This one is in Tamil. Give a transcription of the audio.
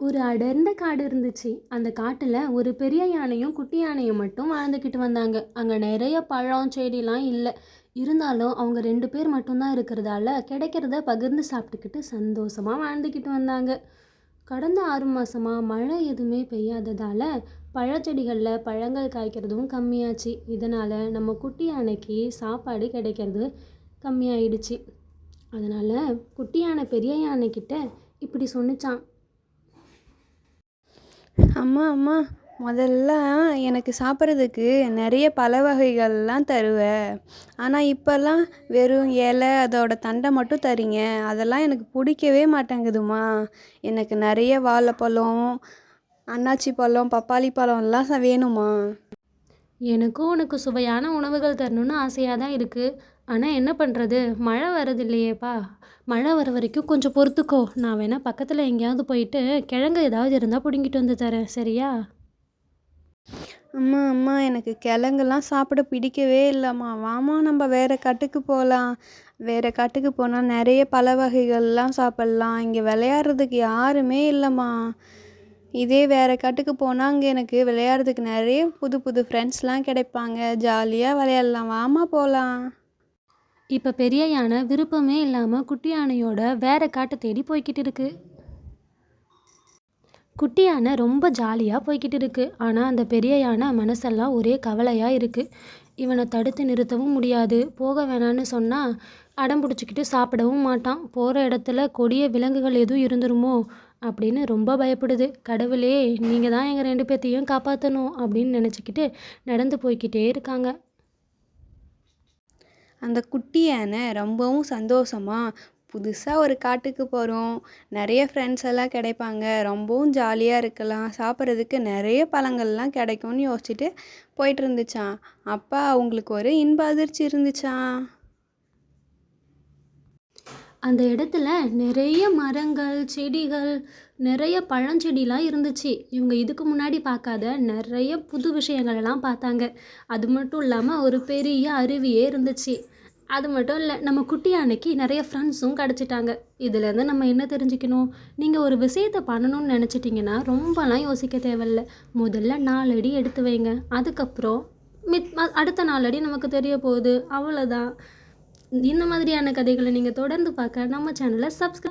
ஒரு அடர்ந்த காடு இருந்துச்சு. அந்த காட்டுல ஒரு பெரிய யானையும், குட்டி யானையும் மட்டும் வாழ்ந்துக்கிட்டு வந்தாங்க. அங்க நிறைய பழம், செடிலாம் இல்ல. இருந்தாலும் அவங்க 2 பேர் மட்டும் தான் இருக்கிறதால, கிடைக்கிறத பகிர்ந்து சாப்பிட்டுக்கிட்டு சந்தோஷமா வாழ்ந்துக்கிட்டு வந்தாங்க. கடந்த 6 மாசமா மழை எதுவுமே பெய்யாததால, பழச்செடிகள்ல பழங்கள் காய்க்கிறதும் கம்மியாச்சு. இதனால நம்ம குட்டி யானைக்கு சாப்பாடு கிடைக்கிறது கம்மியாயிடுச்சு. அதனால குட்டி யானை பெரிய யானைக்கிட்ட இப்படி சொன்னுச்சாம். அம்மா அம்மா, முதல்லாம் எனக்கு சாப்பிட்றதுக்கு நிறைய பழ வகைகள்லாம் தருவ. ஆனால் இப்போல்லாம் வெறும் இலை அதோட தண்டை மட்டும் தரீங்க. அதெல்லாம் எனக்கு பிடிக்கவே மாட்டேங்குதும்மா. எனக்கு நிறைய வாழைப்பழம், அன்னாச்சி பழம், பப்பாளி பழம்லாம் வேணுமா. எனக்கும் உனக்கு சுவையான உணவுகள் தரணும்னு ஆசையாக தான் இருக்குது. ஆனால் என்ன பண்ணுறது, மழை வரதில்லையேப்பா. மழை வர வரைக்கும் கொஞ்சம் பொறுத்துக்கோ. நான் வேணால் பக்கத்தில் எங்கேயாவது போயிட்டு கிழங்கு ஏதாவது இருந்தால் பிடுங்கிட்டு வந்து தரேன், சரியா? அம்மா அம்மா, எனக்கு கிழங்கெல்லாம் சாப்பிட பிடிக்கவே இல்லைம்மா. வாம்மா, நம்ம வேறு காட்டுக்கு போகலாம். வேறு காட்டுக்கு போனால் நிறைய பழ வகைகள்லாம் சாப்பிட்லாம். இங்கே விளையாடுறதுக்கு யாருமே இல்லைம்மா. இதே வேறு காட்டுக்கு போனால் அங்கே எனக்கு விளையாடுறதுக்கு நிறைய புது புது ஃப்ரெண்ட்ஸ்லாம் கிடைப்பாங்க. ஜாலியாக விளையாடலாம். வாம்மா போகலாம். இப்போ பெரிய யானை விருப்பமே இல்லாமல் குட்டி யானையோட வேற காட்டை தேடி போய்கிட்டு இருக்கு. குட்டி யானை ரொம்ப ஜாலியாக போய்கிட்டு இருக்கு. ஆனால் அந்த பெரிய யானை மனசெல்லாம் ஒரே கவலையாக இருக்குது. இவனை தடுத்து நிறுத்தவும் முடியாது. போக வேணான்னு சொன்னால் அடம் பிடிச்சிக்கிட்டு சாப்பிடவும் மாட்டான். போகிற இடத்துல கொடிய விலங்குகள் எதுவும் இருந்துருமோ அப்படின்னு ரொம்ப பயப்படுது. கடவுளே, நீங்கள் தான் எங்கள் 2 பேர்த்தையும் காப்பாற்றணும் அப்படின்னு நினச்சிக்கிட்டு நடந்து போய்கிட்டே இருக்காங்க. அந்த குட்டி யானை ரொம்பவும் சந்தோஷமாக புதுசாக ஒரு காட்டுக்கு போகிறோம். நிறைய ஃப்ரெண்ட்ஸ் எல்லாம் கிடைப்பாங்க. ரொம்பவும் ஜாலியாக இருக்கலாம். சாப்பிட்றதுக்கு நிறைய பழங்கள்லாம் கிடைக்கும்னு யோசிச்சுட்டு போயிட்டு இருந்துச்சான். அப்போ அவங்களுக்கு ஒரு இன்ப அதிர்ச்சி இருந்துச்சான். அந்த இடத்துல நிறைய மரங்கள், செடிகள், நிறைய பழஞ்செடிலாம் இருந்துச்சு. இவங்க இதுக்கு முன்னாடி பார்க்காத நிறைய புது விஷயங்களெல்லாம் பார்த்தாங்க. அது மட்டும் இல்லாமல் ஒரு பெரிய அருவியே இருந்துச்சு. அது மட்டும் இல்லை, நம்ம குட்டி யானைக்கு நிறைய ஃப்ரெண்ட்ஸும் கிடச்சிட்டாங்க. இதுலேருந்து நம்ம என்ன தெரிஞ்சுக்கணும்? நீங்கள் ஒரு விஷயத்தை பண்ணணும்னு நினச்சிட்டிங்கன்னா ரொம்பலாம் யோசிக்க தேவையில்ல. முதல்ல 4 அடி எடுத்து வைங்க. அதுக்கப்புறம் அடுத்த 4 அடி நமக்கு தெரிய போகுது, அவ்வளோதான். இந்த மாதிரியான கதைகளை நீங்கள் தொடர்ந்து பார்க்க நம்ம சேனலை சப்ஸ்கிரைப்